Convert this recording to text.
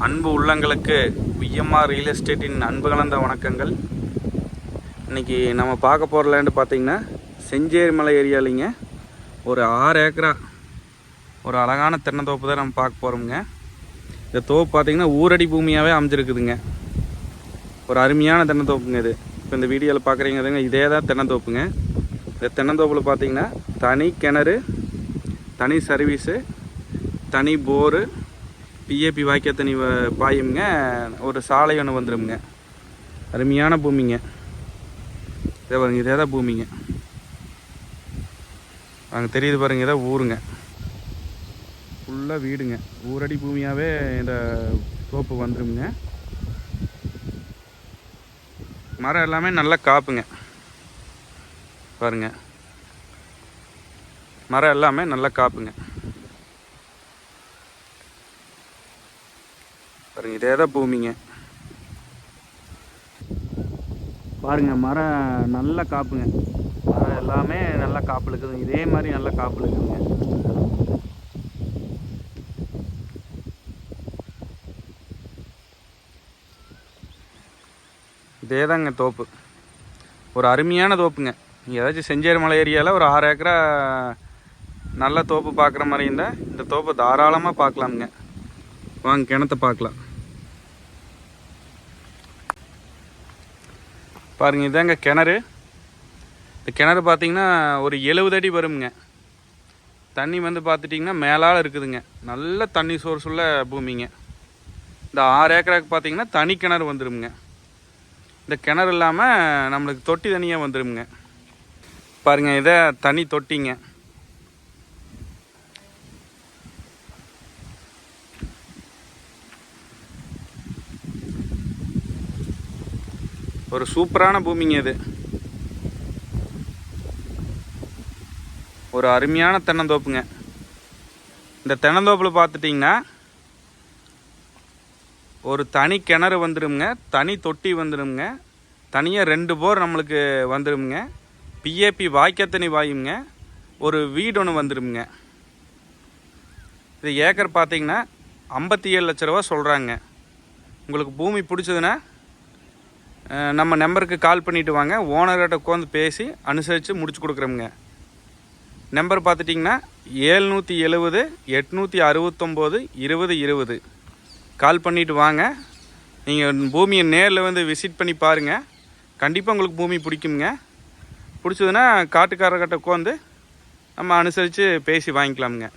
அன்பு உள்ளங்களுக்கு VMR real எஸ்டேட்டின் அன்பு கலந்த வணக்கங்கள். இன்றைக்கி நம்ம பார்க்க போகிற லேண்டு பார்த்திங்கன்னா செஞ்சேரி மலை ஏரியாலிங்க. ஒரு 6 ஏக்கரா ஒரு அழகான தென்னந்தோப்பு தான் நம்ம பார்க்க போகிறோமுங்க. இந்த தோப்பு பார்த்திங்கன்னா ஊரடி பூமியாகவே அமைஞ்சிருக்குதுங்க. ஒரு அருமையான தென்னந்தோப்புங்க இது. இப்போ இந்த வீடியோவில் பார்க்குறீங்க இதே தான் தென்னந்தோப்புங்க. இந்த தென்னந்தோப்பில் பார்த்திங்கன்னா தனி கிணறு, தனி சர்வீஸு, தனி போரு, பிஏபி வாய்க்கா தண்ணி பாயுங்க. ஒரு சாலை ஒன்று வந்துடுங்க. அருமையான பூமிங்க. இதே பாருங்க, இதே தான் பூமிங்க. அங்கே தெரியுது பாருங்க, இதான் ஊருங்க. ஃபுல்லாக வீடுங்க. ஊரடி பூமியாகவே இந்த தோப்பு வந்துடுங்க. மரம் எல்லாமே நல்லா காப்புங்க. பாருங்க, மரம் எல்லாமே நல்லா காப்புங்க. பாருங்க, இதே தான் பூமிங்க. பாருங்க, மரம் நல்லா காப்புங்க. மரம் எல்லாமே நல்லா காப்பு இருக்குதுங்க. இதே மாதிரி நல்லா காப்பு இருக்குதுங்க. இதே தாங்க தோப்பு. ஒரு அருமையான தோப்புங்க. நீங்கள் ஏதாச்சும் செஞ்சேரி மலை ஏரியாவில் ஒரு 6 ஏக்கரா நல்ல தோப்பு பார்க்குற மாதிரி இருந்தால் இந்த தோப்பை தாராளமாக பார்க்கலாமுங்க. வாங்க, கிணத்தை பார்க்கலாம். பாருங்கள், இதாங்க கிணறு. இந்த கிணறு பார்த்திங்கன்னா ஒரு 70 அடி வருங்க. தண்ணி வந்து பார்த்துட்டிங்கன்னா மேலால் இருக்குதுங்க. நல்ல தண்ணி சோர்ஸ் உள்ள பூமிங்க. இந்த 6 ஏக்கராக்கு பார்த்திங்கன்னா தனி கிணறு வந்துடுங்க. இந்த கிணறு இல்லாமல் நம்மளுக்கு தொட்டி தனியாக வந்துடுங்க. பாருங்கள், இதை தனி தொட்டிங்க. ஒரு சூப்பரான பூமிங்க இது. ஒரு அருமையான தென்னந்தோப்புங்க. இந்த தென்னந்தோப்பில் பார்த்துட்டிங்கன்னா ஒரு தனி கிணறு வந்துடுங்க. தனி தொட்டி வந்துடுங்க. தனியாக 2 போர் நம்மளுக்கு வந்துடுங்க. பிஏபி வாய்க்கா தண்ணி வாயுங்க. ஒரு வீடு ஒன்று வந்துடுங்க. இது ஏக்கர் பார்த்திங்கன்னா 57 லட்ச ரூபா சொல்கிறாங்க. உங்களுக்கு பூமி பிடிச்சதுன்னா நம்ம நம்பருக்கு கால் பண்ணிவிட்டு வாங்க. ஓனர்கிட்ட உட்காந்து பேசி அனுசரித்து முடிச்சு கொடுக்குறோமுங்க. நம்பர் பார்த்துட்டிங்கன்னா 770 869 20 20. கால் பண்ணிவிட்டு வாங்க. நீங்கள் பூமியை நேரில் வந்து விசிட் பண்ணி பாருங்கள். கண்டிப்பாக உங்களுக்கு பூமி பிடிக்குங்க. பிடிச்சதுன்னா காட்டுக்காரர்கிட்ட உட்காந்து நம்ம அனுசரித்து பேசி வாங்கிக்கலாமுங்க.